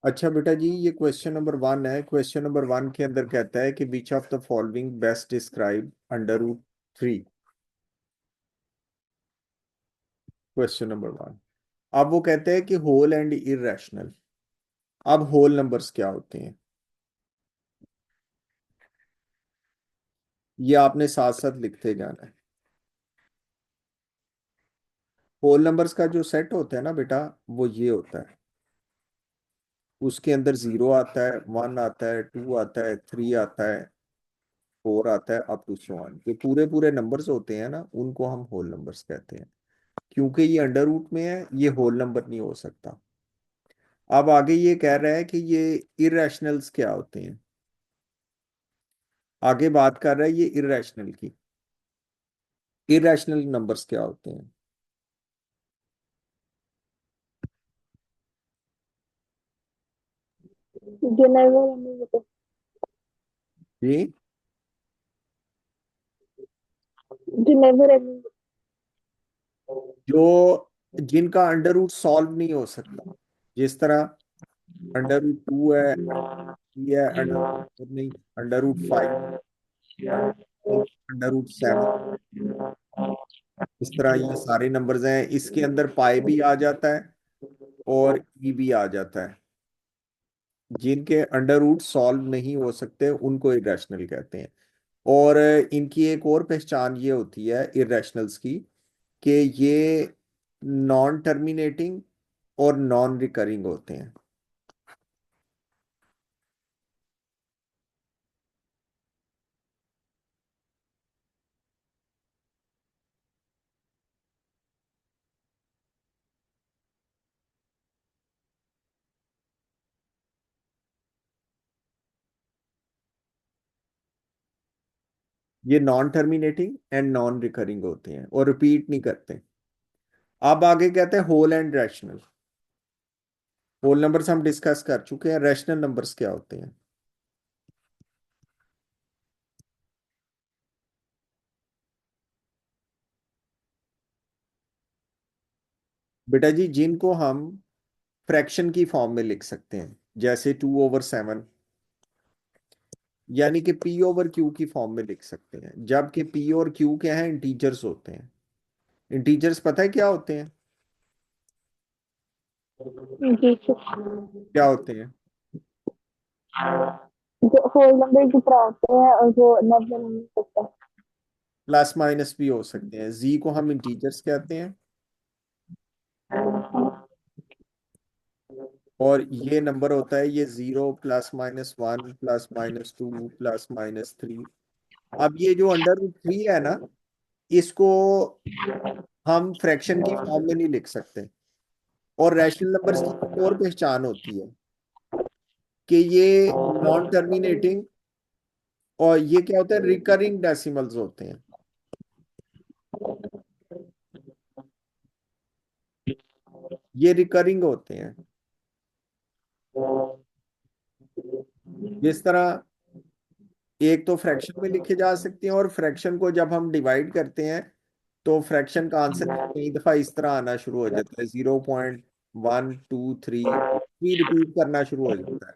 अच्छा बेटा जी, ये क्वेश्चन नंबर 1 है। क्वेश्चन नंबर 1 के अंदर कहता है कि which of the following best describe under root 3। Question number 1। अब वो कहते हैं कि होल एंड इरेशनल। अब होल नंबर्स क्या होते हैं, ये आपने साथ साथ लिखते जाना है। होल नंबर्स का जो सेट होता है ना बेटा, वो ये होता है। उसके अंदर 0 आता है, 1 आता है, 2 आता है, 3 आता है, 4 आता है, अप टू सो ऑन। ये पूरे पूरे नंबर्स होते हैं ना, उनको हम होल नंबर्स कहते हैं। क्योंकि ये अंडर रूट में है, ये होल नंबर नहीं हो सकता। अब आगे ये कह रहा है कि ये इरेशनल्स क्या होते हैं। आगे बात कर रहा है ये इरेशनल की। इरेशनल नंबर्स क्या होते हैं। गिनेवर ये गिनेवर जो जिनका अंडर रूट सॉल्व नहीं हो सकता, जिस तरह अंडर रूट 2 है, ये है अंडर नहीं, अंडर रूट 5, अंडर रूट 7। इस तरह ये सारे नंबर्स हैं, इसके अंदर पाई भी आ जाता है और ई भी आ जाता है। जिनके अंडर रूट सॉल्व नहीं हो सकते उनको इरेशनल कहते हैं। और इनकी एक और पहचान ये होती है इरेशनल्स की, कि ये नॉन टर्मिनेटिंग और नॉन रिकरिंग होते हैं। ये non terminating and non recurring होते हैं और रिपीट नहीं करते। अब आगे कहते हैं whole and rational. Whole numbers हम डिस्कस कर चुके हैं, रैशनल नंबर्स क्या होते हैं। बेटा जी, जिनको हम फ्रैक्शन की फॉर्म में लिख सकते हैं, जैसे 2/7, यानी कि पी ओवर क्यू की फॉर्म में लिख सकते हैं। जबकि पी और क्यू क्या है, इंटीजर्स होते हैं। इंटीजर्स पता है क्या होते हैं, जी क्या होते हैं। जो होल नंबर की तरह होते हैं और जो नंबर नहीं सकता। प्लस माइनस भी हो सकते हैं। जी को हम इंटीजर्स कहते हैं, और ये नंबर होता है ये 0 +-1 +-2 +-3। अब ये जो अंडर रूट 3 है ना, इसको हम फ्रैक्शन की फॉर्म में नहीं लिख सकते। और रैशनल नंबर्स की एक और पहचान होती है कि ये नॉन टर्मिनेटिंग, और ये क्या होता है, रिकरिंग डेसिमल्स होते हैं। ये रिकरिंग होते हैं। जिस तरह एक तो फ्रैक्शन में लिखे जा सकते हैं, और फ्रैक्शन को जब हम डिवाइड करते हैं तो फ्रैक्शन का आंसर कई दफा इस तरह आना शुरू हो जाता है, 0.123 थ्री रिपीट करना शुरू हो जाता है,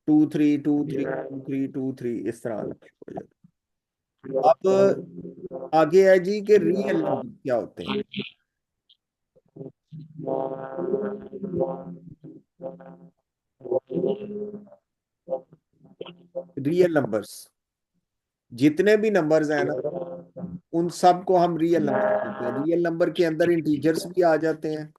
2 3 2 3 2 3 2 3 इस तरह आना शुरू हो जाता है। अब आगे है जी कि रियल नंबर क्या होते हैं। रियल नंबर्स, जितने भी नंबर्स हैं ना, उन सब को हम रियल नंबर कहते हैं। रियल नंबर के अंदर इंटीजर्स भी आ जाते हैं,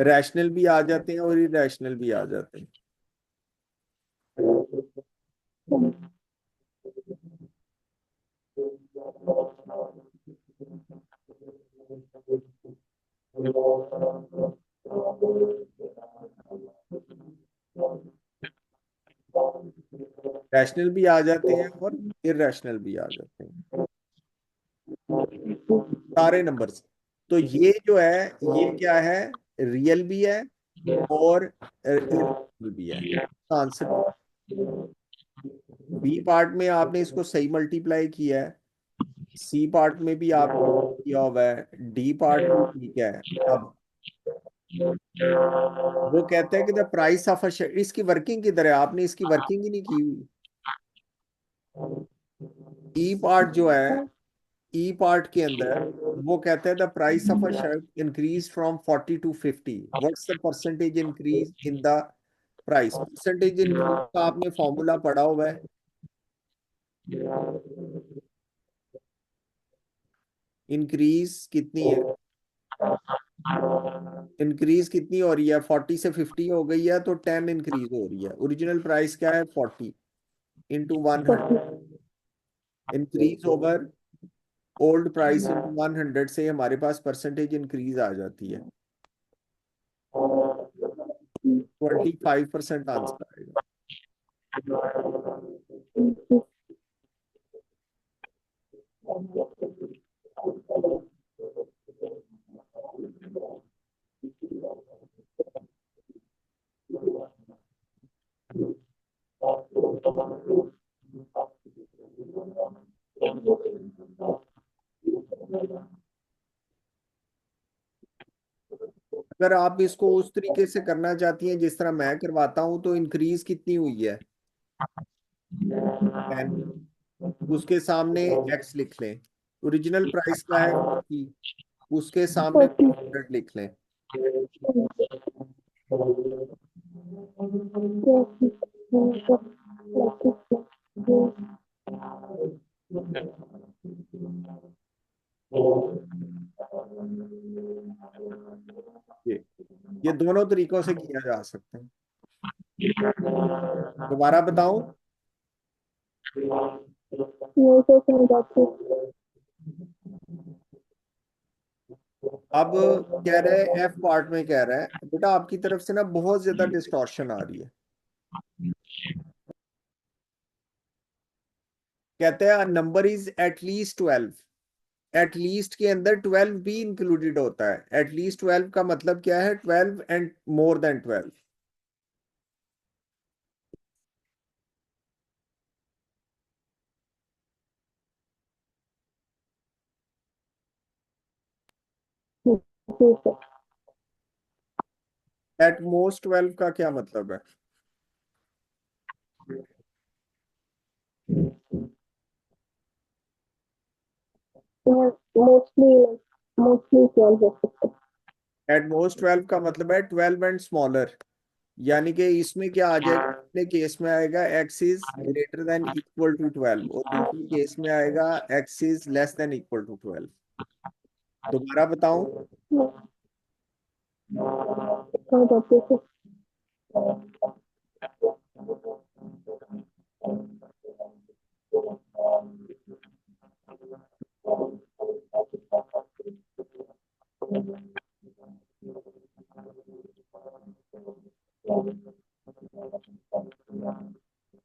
रैशनल भी आ जाते हैं, और इरेशनल भी आ जाते हैं। रैशनल भी आ जाते हैं और इरेशनल भी आ जाते हैं, सारे नंबर्स। तो ये जो है, ये क्या है, रियल भी है और इरेशनल भी है। आंसर बी पार्ट में आपने इसको सही मल्टीप्लाई किया है, सी पार्ट में भी आपने किया हुआ है, डी पार्ट भी ठीक है। अब वो कहते हैं कि the price of a share, इसकी वर्किंग किधर है, आपने इसकी वर्किंग ही नहीं की हुई। ई पार्ट जो है, ई पार्ट के अंदर वो कहते हैं the price of a share increase from 40 to 50, what's the percentage increase in the price. Percentage increase का आपने फॉर्मूला पढ़ा हुआ है। इंक्रीज कितनी है, इंक्रीज कितनी हो रही है, 40 से 50 हो गई है तो 10 इंक्रीज हो रही है। ओरिजिनल प्राइस क्या है, 40 into 100, increase over old price into 100 से हमारे पास परसेंटेज इंक्रीज आ जाती है। 25% आंसर आएगा। अगर आप इसको उस तरीके से करना चाहती हैं जिस तरह मैं करवाता हूं, तो इंक्रीज कितनी हुई है, 10, उसके सामने एक्स लिख लें। ओरिजिनल प्राइस क्या है, 40, उसके सामने 100 लिख लें। ये ये दोनों तरीकों से किया जा सकता है। दोबारा बताऊं, ये तो समझ आती अब कह रहे हैं एफ पार्ट में, कह रहा है बेटा आपकी तरफ से ना बहुत ज्यादा डिस्टॉर्शन आ रही है। कहते हैं नंबर इज एटलीस्ट 12, एटलीस्ट के अंदर 12 भी इंक्लूडेड होता है। एटलीस्ट 12 का मतलब क्या है, 12 एंड मोर देन 12। ठीक है। एट मोस्ट 12 का क्या मतलब है, मोस्टली मोस्टली 12 हो सकते एट मोस्ट 12 का मतलब है 12 एंड स्मॉलर। यानी कि इसमें क्या आ जाएगा, पहले केस में आएगा x is greater than equal to 12 और दूसरे केस में आएगा x is less than equal to 12। दोबारा बताऊं, हैं। समझ आती है।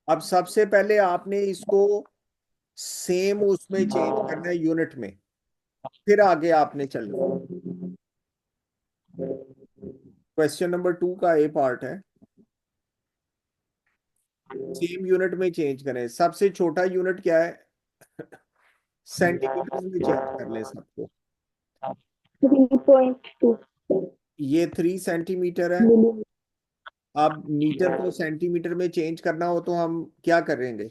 अब सबसे पहले आपने इसको सेम उसमें चेंज करना है, यूनिट में, फिर आगे आपने चलना है। क्वेश्चन नंबर 2 का ए पार्ट है, सेम यूनिट में चेंज करें। सबसे छोटा यूनिट क्या है, सेंटीमीटर में चेंज कर लें सबको। 3.2 ये 3 सेंटीमीटर है। मिलियन अब मीटर को सेंटीमीटर में चेंज करना हो तो हम क्या करेंगे,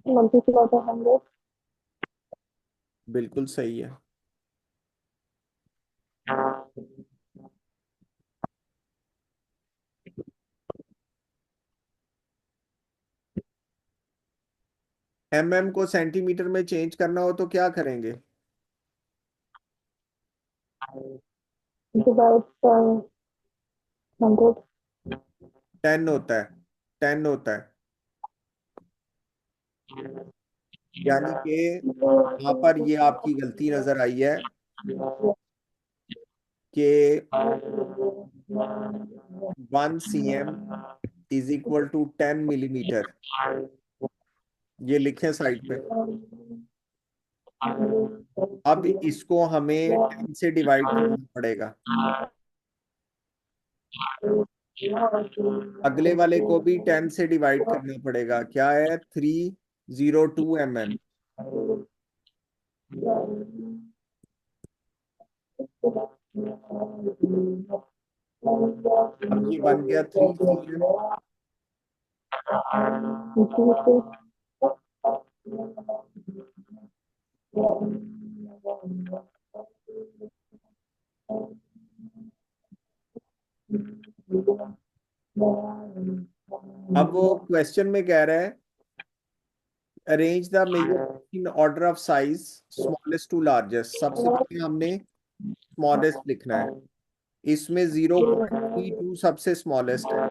मल्टीप्लाई बाय 100। बिल्कुल सही है। एमएम को सेंटीमीटर में चेंज करना हो तो क्या करेंगे, डिवाइड बाय 100। 10 होता है, 10 होता है। यानी कि यहाँ पर ये आपकी गलती नजर आई है कि 1 cm is equal to 10 millimetre. ये लिखें साइड पे। अब इसको हमें 10 से डिवाइड करना पड़ेगा, अगले वाले को भी 10 से डिवाइड करना पड़ेगा। क्या है, 302 mm। अब ये बन गया 3 cm। अब वो क्वेश्चन में कह रहा है arrange the measure in order of size smallest to largest. सबसे पहले हमने स्मॉलेस्ट लिखना है। इसमें 0.32 सबसे स्मॉलेस्ट है।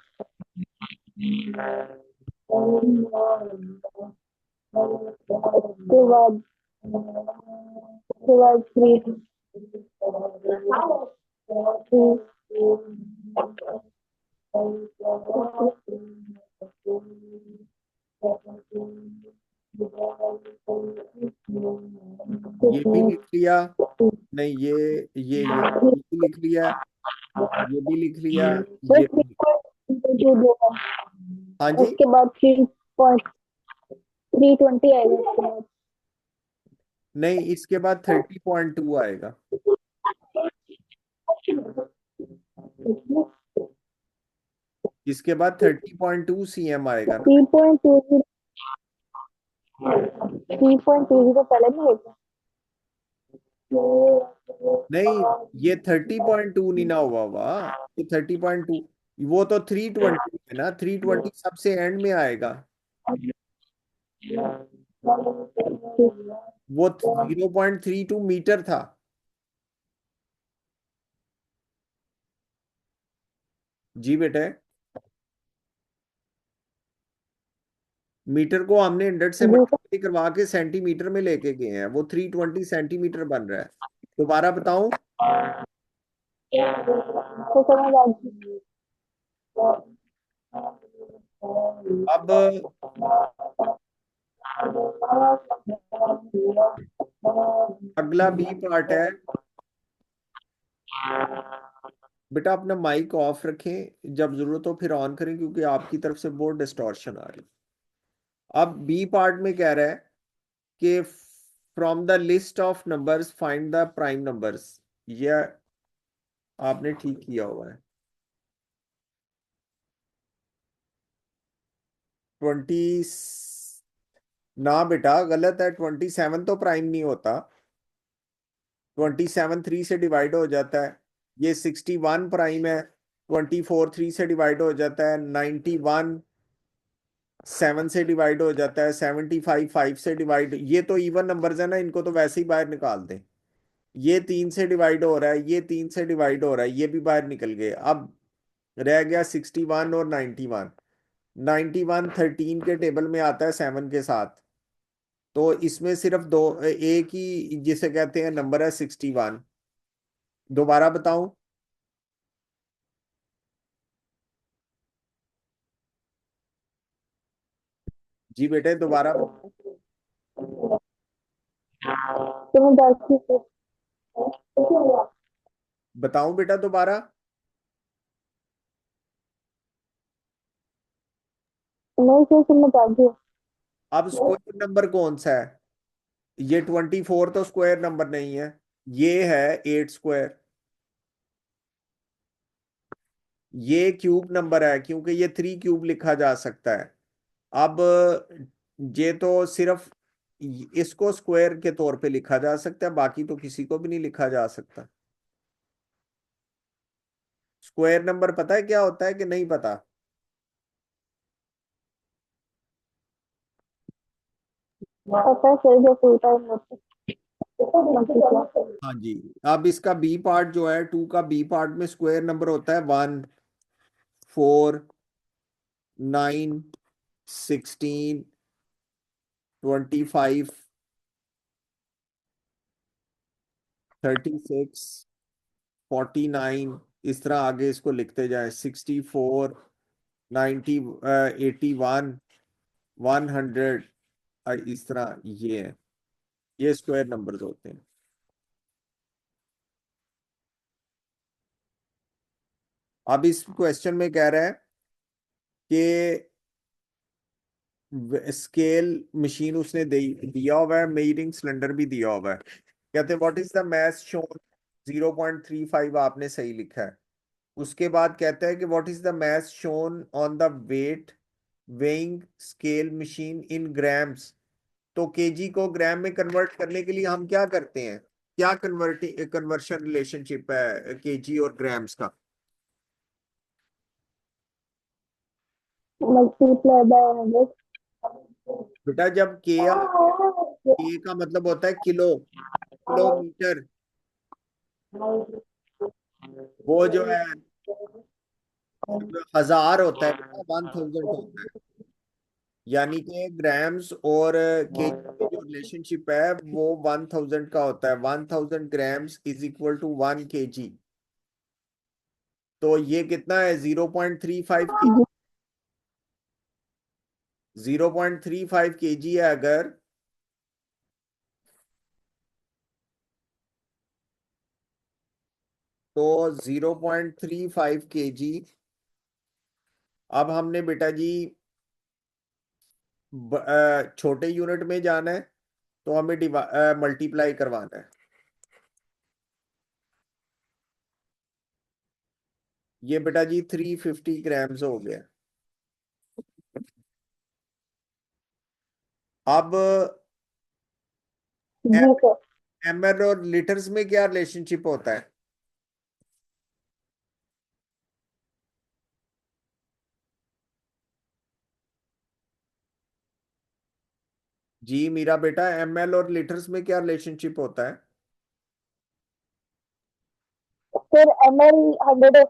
उसके बाद थ्री ये भी लिख लिया। नहीं, ये भी लिख लिया। ये भी लिख लिया। बस ये भी। 3.2 देगा। हाँ जी। उसके बाद 3.320 आएगा उसके बाद। नहीं, इसके बाद 30.2 आएगा। इसके बाद 30.2 cm आएगा ना। 3.20 पहले नहीं होता। नहीं, ये 30.2 नहीं ना हुआ ये 30.2। वो तो 320 है ना। 320 सबसे एंड में आएगा। वो 0.32 मीटर था। जी बेटे। मीटर को हमने 100 से मल्टीप्लाई करवा के सेंटीमीटर में लेके गए हैं। वो 320 सेंटीमीटर बन रहा है। दोबारा बताऊं। तो समझ आ गई। अब अगला बी पार्ट है। बेटा अपना माइक ऑफ रखें, जब जरूरत हो फिर ऑन करें, क्योंकि आपकी तरफ से बहुत डिस्टॉर्शन आ रही। अब बी पार्ट में कह रहा है कि from the list of numbers find the prime numbers. ये आपने ठीक किया हुआ है। 20 ना बेटा, गलत है। 27 तो प्राइम नहीं होता। 27 3 से डिवाइड हो जाता है। ये 61 प्राइम है। 24 3 से डिवाइड हो जाता है। 91 7 से डिवाइड हो जाता है। 75 5 से डिवाइड। ये तो इवन नंबर्स है ना, इनको तो वैसे ही बाहर निकाल दें। ये 3 से डिवाइड हो रहा है, ये 3 से डिवाइड हो रहा है, ये भी बाहर निकल गए। अब रह गया 61 और 91। 91 13 के टेबल में आता है 7 के साथ। तो इसमें सिर्फ दो, एक ही जिसे कहते हैं नंबर है 61। दोबारा बताऊं। जी बेटे दोबारा तो मैं 10 की बताऊं बेटा दोबारा। नहीं सर समझ आ गई। अब स्क्वायर नंबर कौन सा है। ये 24 तो स्क्वायर नंबर नहीं है। ये है 8 स्क्वायर। ये क्यूब नंबर है, क्योंकि ये 3 क्यूब लिखा जा सकता है। अब ये तो सिर्फ इसको स्क्वायर के तौर पे लिखा जा सकता है, बाकी तो किसी को भी नहीं लिखा जा सकता। स्क्वायर नंबर पता है क्या होता है कि नहीं पता। पता है सर जो फुल टाइम होता है। हाँ जी। अब इसका बी पार्ट जो है, 2 का बी पार्ट में स्क्वायर नंबर होता है 1 4 9 16 25 36 49। इस तरह आगे इसको लिखते जाए। 64 90 81 100। इस तरह ये है। ये स्क्वायर नंबर्स होते हैं। अब इस क्वेश्चन में कह रहा है कि स्केल मशीन उसने दिया हुआ है, मेजरिंग सिलेंडर भी दिया हुआ है। कहते हैं what is the math shown 0.35 आपने सही लिखा है। उसके बाद कहता है कि what is the math shown on the weight weighing scale machine in grams. तो केजी को ग्राम में कन्वर्ट करने के लिए हम क्या करते हैं? क्या कन्वर्शन रिलेशनशिप है केजी और ग्राम्स का? Multiply by 100। बेटा जब के का मतलब होता है किलो, किलोमीटर, वो जो है जब 1000 होता है बेटा 1000 होता है। यानी कि ग्राम्स और केजी में जो रिलेशनशिप है वो 1000 का होता है। 1000 grams is equal to 1 kg। तो ये कितना है? 0.35 kg। 0.35 kg है अगर, तो 0.35 kg। अब हमने बेटा जी छोटे यूनिट में जाना है, तो हमें मल्टीप्लाई करवाना है। ये बेटा जी 350 ग्राम्स हो गया। अब जी सर। ml और लीटर्स में क्या रिलेशनशिप होता है? जी मेरा बेटा, ml और लीटर्स में क्या रिलेशनशिप होता है? फिर ml 100।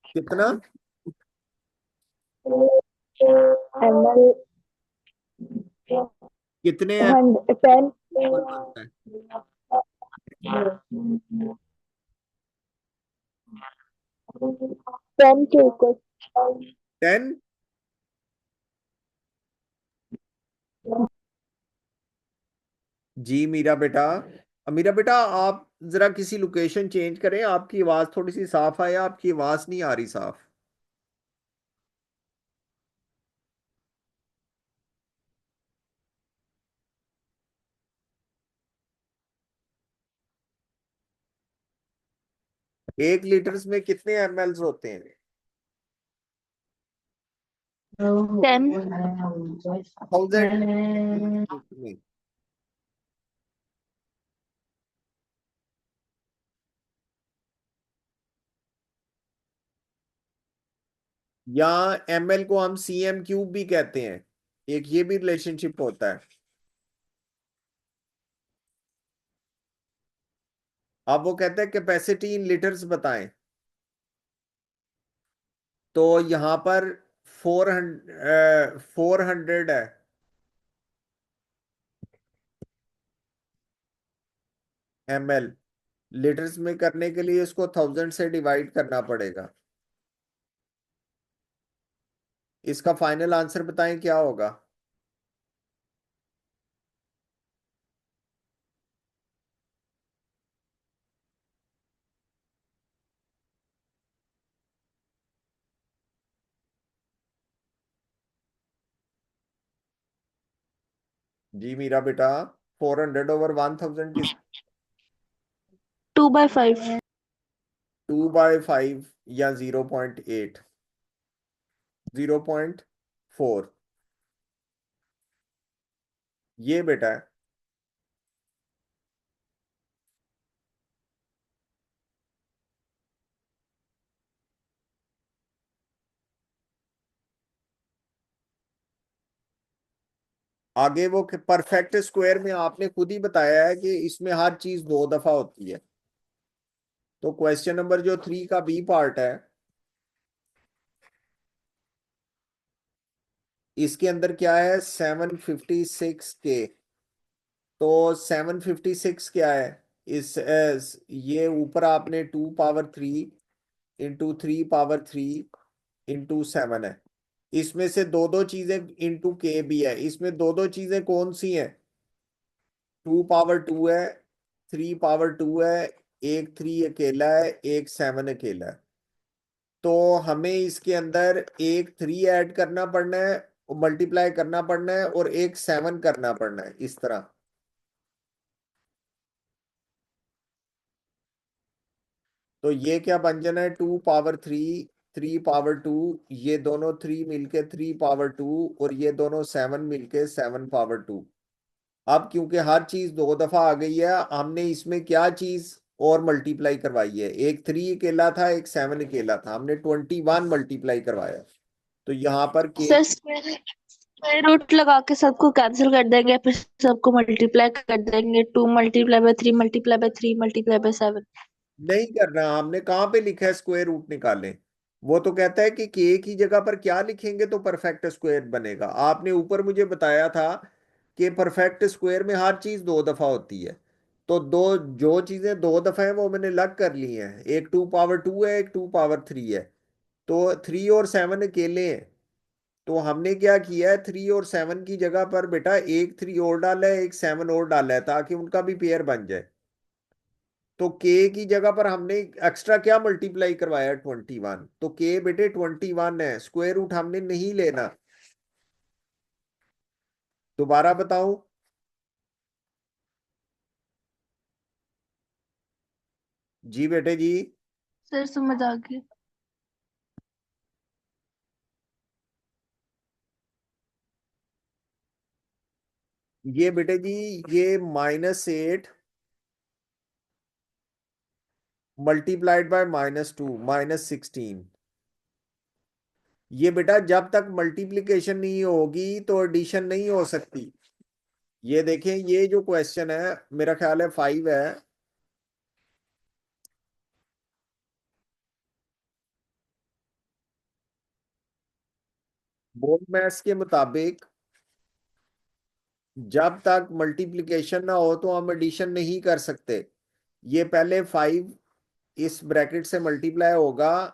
कितना? ml कितने 10। ml बनता है? 10 के इक्वल। 10। जी मीरा बेटा, मीरा बेटा आप जरा किसी लोकेशन चेंज करें, आपकी आवाज थोड़ी सी साफ आए, आपकी आवाज नहीं आ रही साफ। एक लीटर्स में कितने ml होते हैं? 10। 1000 में। या ml को हम cm³ भी कहते हैं, एक ये भी रिलेशनशिप होता है। अब वो कहते हैं कैपेसिटी इन लीटर्स बताएं। तो यहां पर 400 है ml। लीटर्स में करने के लिए इसको 1000 से डिवाइड करना पड़ेगा। इसका फाइनल आंसर बताएं क्या होगा? जी मीरा बेटा, 400/1000 किस? 2/5। 2/5 या 0.8? 0.4 ये बेटा है। आगे वो परफेक्ट स्क्वायर में आपने खुद ही बताया है कि इसमें हर चीज 2 दफा होती है। तो क्वेश्चन नंबर जो 3 का बी पार्ट है, इसके अंदर क्या है? 756 के। तो 756 क्या है? ये ऊपर आपने 2 पावर 3 इंटू 3 पावर 3 इंटू 7 है। इसमें से दो दो चीजें इंटू के भी है। इसमें दो दो चीजें कौन सी हैं? 2 पावर 2 है, 3 पावर 2 है, एक 3 अकेला है, एक 7 अकेला है। तो हमें इसके अंदर एक 3 ऐड करना पड़ना है, मल्टीप्लाई करना पड़ना है, और एक 7 करना पड़ना है, इस तरह। तो ये क्या व्यंजन है, 2 पावर 3, 3 पावर 2, ये दोनों 3 मिलके 3 पावर 2, और ये दोनों 7 मिलके 7 पावर 2। अब क्योंकि हर चीज 2 दफा आ गई है, हमने इसमें क्या चीज और मल्टीप्लाई करवाई है, एक 3 अकेला था, एक 7 अकेला था, हमने 21 मल्टीप्लाई करवाया। तो यहाँ पर के, सर स्क्वायर स्क्वायर रूट लगा के सबको कैंसिल कर देंगे, फिर सबको मल्टीप्लाई कर देंगे। 2 × 3 × 3 × 7। नहीं करना, हमने कहाँ पे लिखा है स्क्वायर रूट निकालें। वो तो कहता है कि के की जगह पर क्या लिखेंगे तो परफेक्ट स्क्वायर बनेगा। आपने ऊपर मुझे बताया था कि परफेक्ट स्क्वायर में हर चीज 2 दफा होती है। तो दो जो चीजें 2 दफा है वो मैंने अलग कर ली हैं, एक 2 पावर 2 है, एक 2 पावर 3 है। तो 3 और 7 अकेले हैं। तो हमने क्या किया है, 3 और 7 की जगह पर बेटा एक 3 और डाला है, एक 7 और डाला है, ताकि उनका भी पेयर बन जाए। तो के की जगह पर हमने एक्स्ट्रा क्या मल्टीप्लाई करवाया, 21। तो के बेटे 21 है, स्क्वायर रूट हमने नहीं लेना। दोबारा बताऊं? जी बेटे जी। सर समझ आ गई। ये बेटे जी, ये -8 मल्टीप्लाइड बाय -2, -16। ये बेटा जब तक मल्टीप्लिकेशन नहीं होगी तो एडिशन नहीं हो सकती। ये देखें, ये जो क्वेश्चन है मेरा ख्याल है 5 है। बोर्ड मैथ्स के मुताबिक जब तक मल्टीप्लिकेशन ना हो तो हम एडिशन नहीं कर सकते। ये पहले 5 इस ब्रैकेट से मल्टीप्लाई होगा,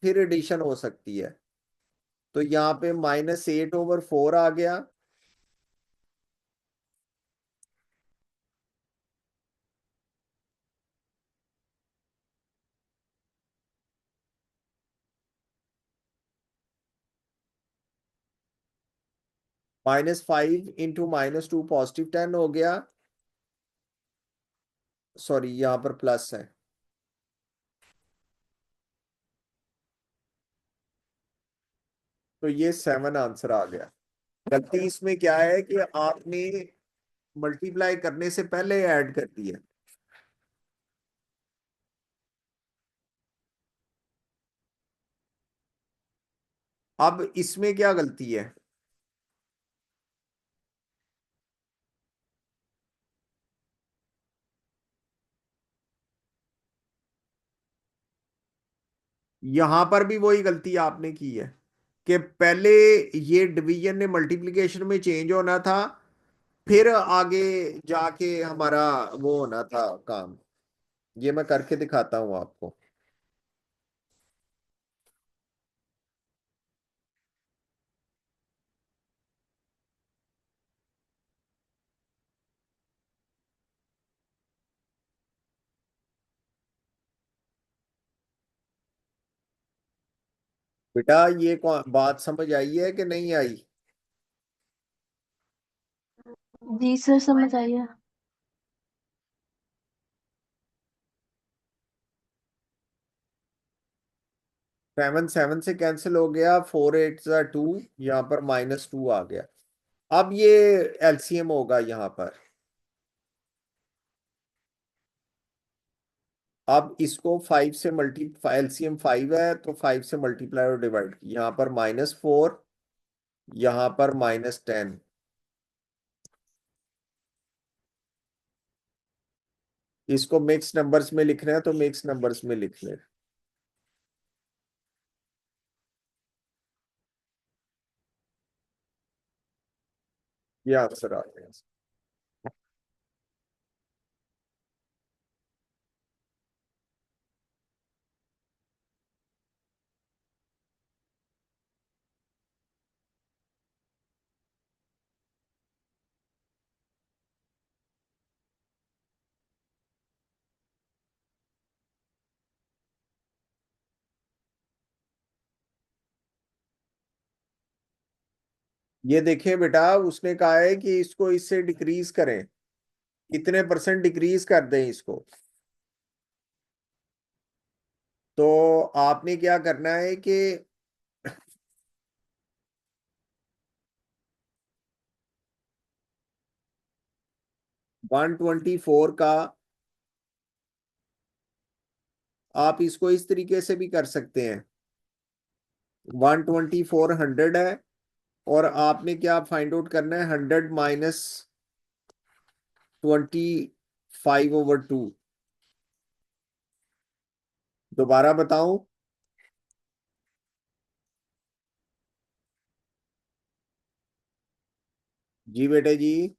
फिर एडिशन हो सकती है। तो यहाँ पे -8/4 आ गया। -5 × -2 +10 हो गया। सॉरी, यहाँ पर प्लस है। तो ये 7 आंसर आ गया। गलती इसमें क्या है कि आपने मल्टीप्लाई करने से पहले ऐड कर दिया। अब इसमें क्या गलती है? यहां पर भी वही गलती आपने की है कि पहले ये डिवीजन ने मल्टीप्लिकेशन में चेंज होना था, फिर आगे जाके हमारा वो होना था काम। ये मैं करके दिखाता हूं आपको। बेटा ये बात समझ आई है कि नहीं आई? जी सर समझ आइए। 7 7 से कैंसिल हो गया, 4 8 2, यहाँ पर -2 आ गया। अब ये एलसीएम होगा यहाँ पर। अब इसको 5 से मल्टी, एलसीएम 5 है तो 5 से मल्टीप्लाई और डिवाइड, यहाँ पर -4, यहाँ पर -10। इसको मिक्स नंबर्स में लिख रहे हैं तो मिक्स नंबर्स में लिख ले। ये आंसर आ गया। ये देखिए बेटा, उसने कहा है कि इसको इससे डिक्रीज करें, कितने % डिक्रीज कर दें इसको। तो आपने क्या करना है कि 124 का आप इसको इस तरीके से भी कर सकते हैं। 124 100 है, और आपने क्या फाइंड आउट करना है, 100 - 25/2। दोबारा बताऊं? जी बेटे जी।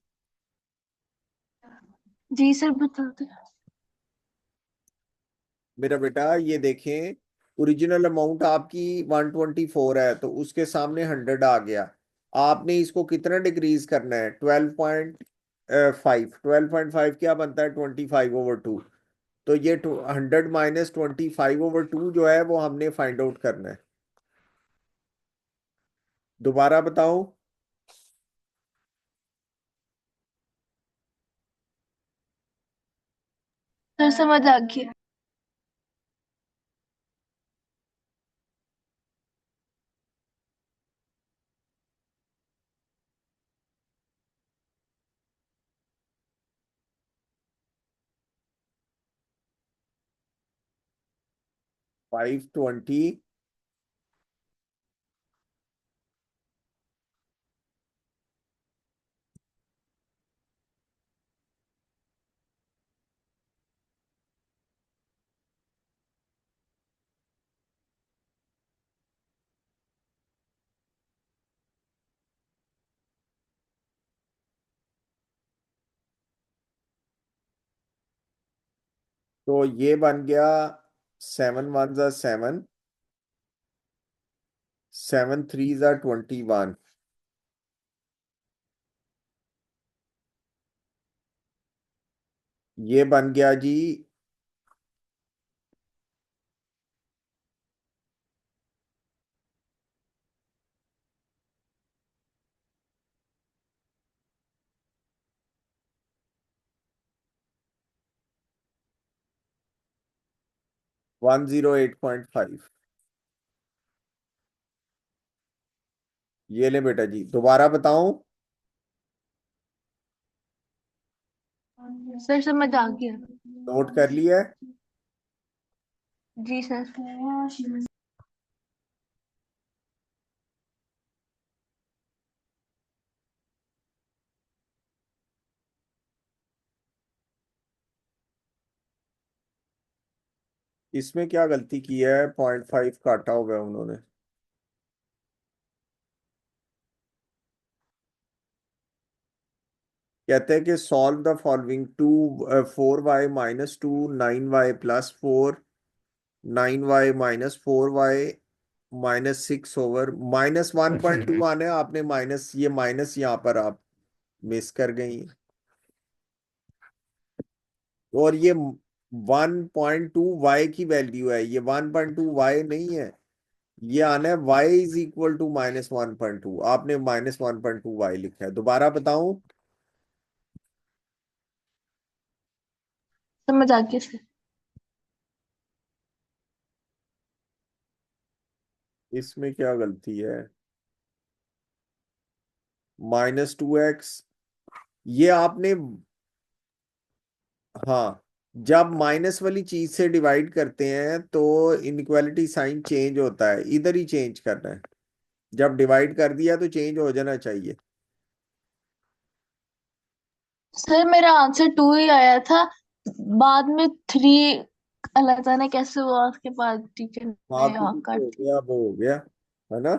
जी सर बताते। मेरा बेटा ये देखें, ओरिजिनल अमाउंट आपकी 124 है, तो उसके सामने 100 आ गया। आपने इसको कितना डिक्रीज करना है, 12.5। 12.5 क्या बनता है, 25/2। तो ये 100 - 25/2 जो है वो हमने फाइंड आउट करना है। दोबारा बताओ। सर समझ आ गया। 520। तो ये बन गया 7 1 7, 7 3 21। ये बन गया जी 108.5। ये ले बेटा जी, दोबारा बताऊं? सर समझ आ गया। नोट कर लिया है? जी सर। इसमें क्या गलती की है, 0.5 काटा हुआ है उन्होंने। कहते हैं कि solve the following: 4y - 2 9y+4 9y - 4y - 6 -1.2 आने, आपने माइनस, ये माइनस यहाँ पर आप मिस कर गई। और ये 1.2 y की वैल्यू है, ये 1.2 y नहीं है। ये आना है y = -1.2, आपने -1.2 y लिखा है। दोबारा बताऊं? समझ आ गया सर। इसमें क्या गलती है, -2x। ये आपने, हाँ, जब माइनस वाली चीज से डिवाइड करते हैं तो इनइक्वालिटी साइन चेंज होता है, इधर ही चेंज करना है। जब डिवाइड कर दिया तो चेंज हो जाना चाहिए। सर मेरा आंसर 2 ही आया था। बाद में 3 अल्लाह जाने कैसे हुआ, उसके बाद टीचर हाँ, ने तो यहाँ जो काट हो दी। गया वो हो गया, है ना।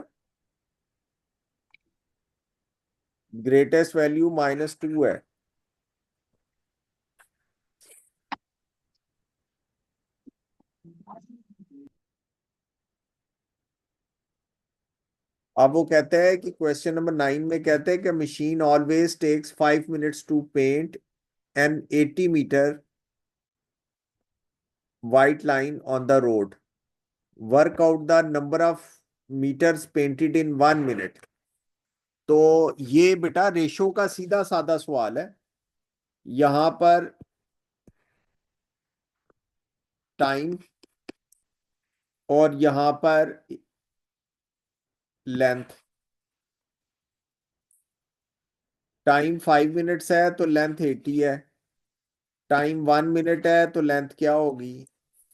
ग्रेटेस्ट वैल्यू -2 है। अब वो कहते हैं कि क्वेश्चन नंबर 9 में कहते हैं कि machine always takes 5 minutes to paint an 80 metre white line on the road. Work out the number of meters painted in 1 minute. तो ये बेटा रेशो का सीधा साधा सवाल है। यहां पर टाइम और यहां पर लेंथ, टाइम 5 मिनट्स है तो लेंथ 80 है। टाइम 1 मिनट है तो लेंथ क्या होगी?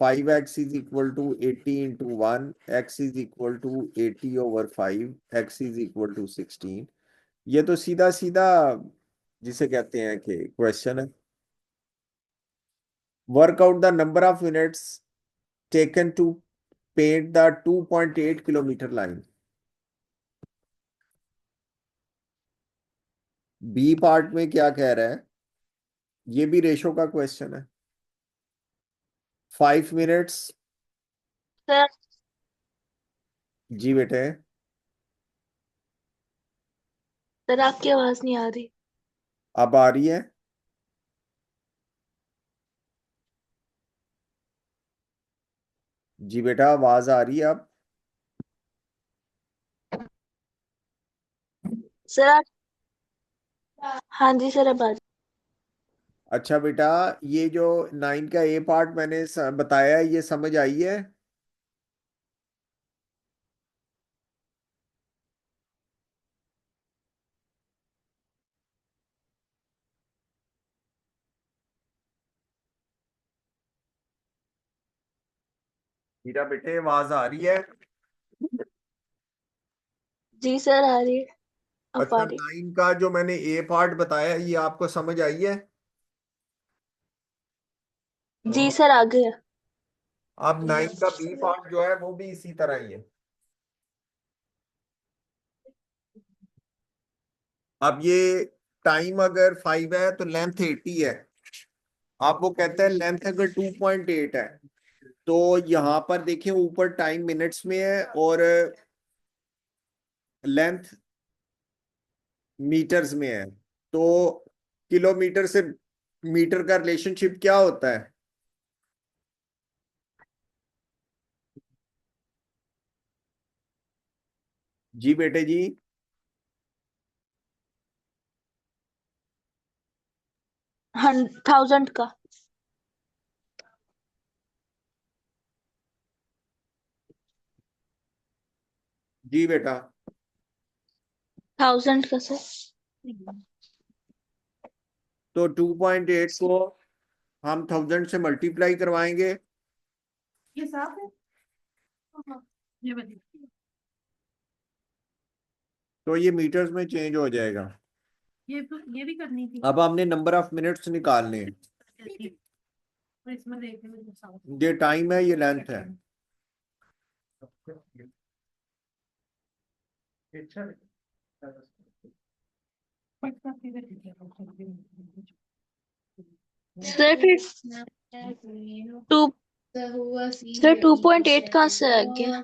5x is equal to 80 × 1, x is equal to 80/5, x is equal to 16। ये तो सीधा सीधा जिसे कहते हैं कि क्वेश्चन है। Work out the number of minutes taken to paint the 2.8 kilometre line. B part में क्या कह रहा है? ये भी रेशो का क्वेश्चन है। 5 मिनट्स। सर जी बेटे। सर आपकी आवाज नहीं आ रही। अब आ रही है? जी बेटा, आवाज आ रही है अब? सर आप। हाँ जी सर, अब आ रही। अच्छा बेटा, ये जो 9 का ए पार्ट मैंने बताया है, ये समझ आई है? मीरा बेटे, आवाज आ रही है? जी सर आ रही है, अब आ अच्छा, रही। 9 का जो मैंने ए पार्ट बताया, ये आपको समझ आई है? जी सर आ गया। अब 9 का बी पार्ट जो है वो भी इसी तरह ही है। अब ये टाइम अगर 5 है तो लेंथ 80 है। आप वो कहते हैं लेंथ अगर 2.8 है, तो यहां पर देखिए ऊपर टाइम मिनट्स में है और लेंथ मीटर्स में है। तो किलोमीटर से मीटर का रिलेशनशिप क्या होता है? जी बेटे जी। 1000 का। जी बेटा। 1000 का सर। तो 2.8 को हम 1000 से मल्टीप्लाई करवाएंगे। ये साफ है। हाँ, ये बताइए। तो ये मीटर्स में चेंज हो जाएगा। ये भी करनी थी। अब हमने नंबर ऑफ मिनट्स निकालने हैं। और इसमें देख लो जो साफ ये टाइम है, ये लेंथ है। पटका फिर ठीक है। सर फिर टू सर 2.8 कहाँ से आ गया?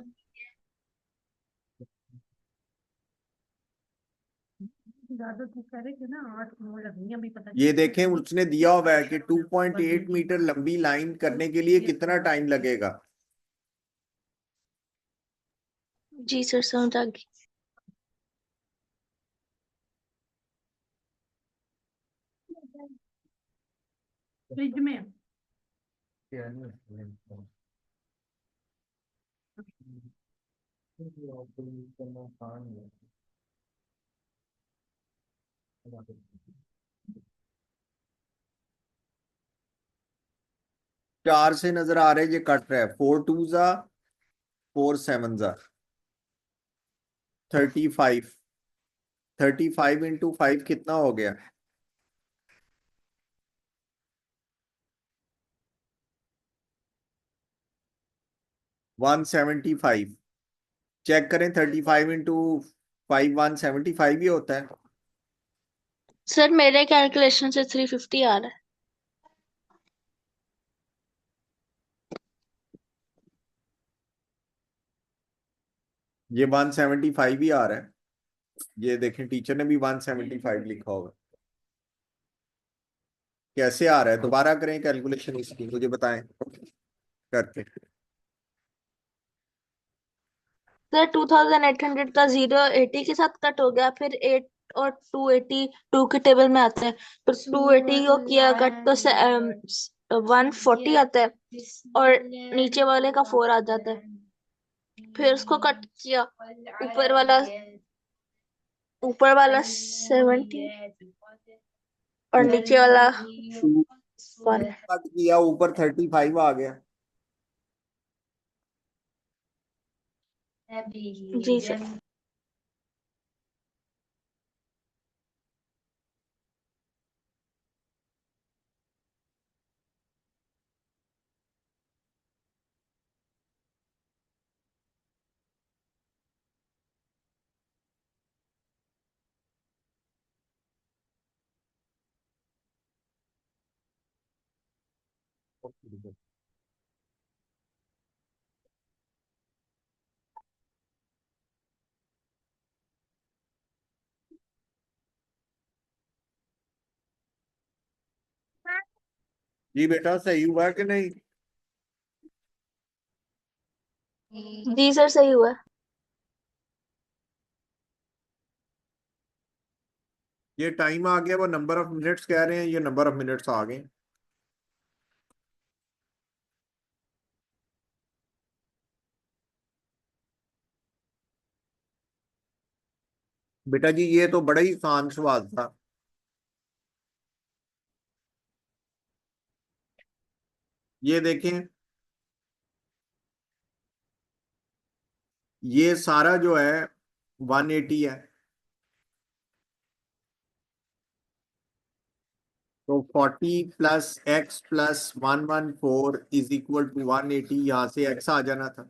ज्यादा तो करे थे ना, 8 9 लगनी अभी पता ये नहीं। देखें, उसने दिया हुआ है कि 2.8 मीटर लंबी लाइन करने के लिए कितना टाइम लगेगा। जी सर समझ आ गई। फ्रिज में। 4 से नजर आ रहे हैं, ये कट रहा है। 4 2 जा 4 7 जा 35। 35 × 5 कितना हो गया? 175। चेक करें, 35 × 5 175 ही होता है। सर मेरे कैलकुलेशन से 350 आ रहा है। ये 175 ही आ रहा है। ये देखें, टीचर ने भी 175 लिखा होगा। कैसे आ रहा है? दोबारा करें कैलकुलेशन इसकी, मुझे बताएं करके। सर 2800 का 080 के साथ कट हो गया, फिर 8 और 282 के टेबल में आता है। फिर 280 को किया कट तो 140 आता है और नीचे वाले का 4 आ जाता है। फिर उसको कट किया, ऊपर वाला 70 और नीचे वाला 1। कट किया, ऊपर 35 आ गया। जी सर। जी बेटा, सही हुआ कि नहीं? जी सर, सही हुआ। ये टाइम आ गया, वो नंबर ऑफ मिनट्स कह रहे हैं, ये नंबर ऑफ मिनट्स आ गए। बेटा जी, ये तो बड़ा ही आसान सवाल था। ये देखें, ये सारा जो है 180 है, तो 40 + x + 114 इज इक्वल टू 180। यहाँ से x आ जाना था।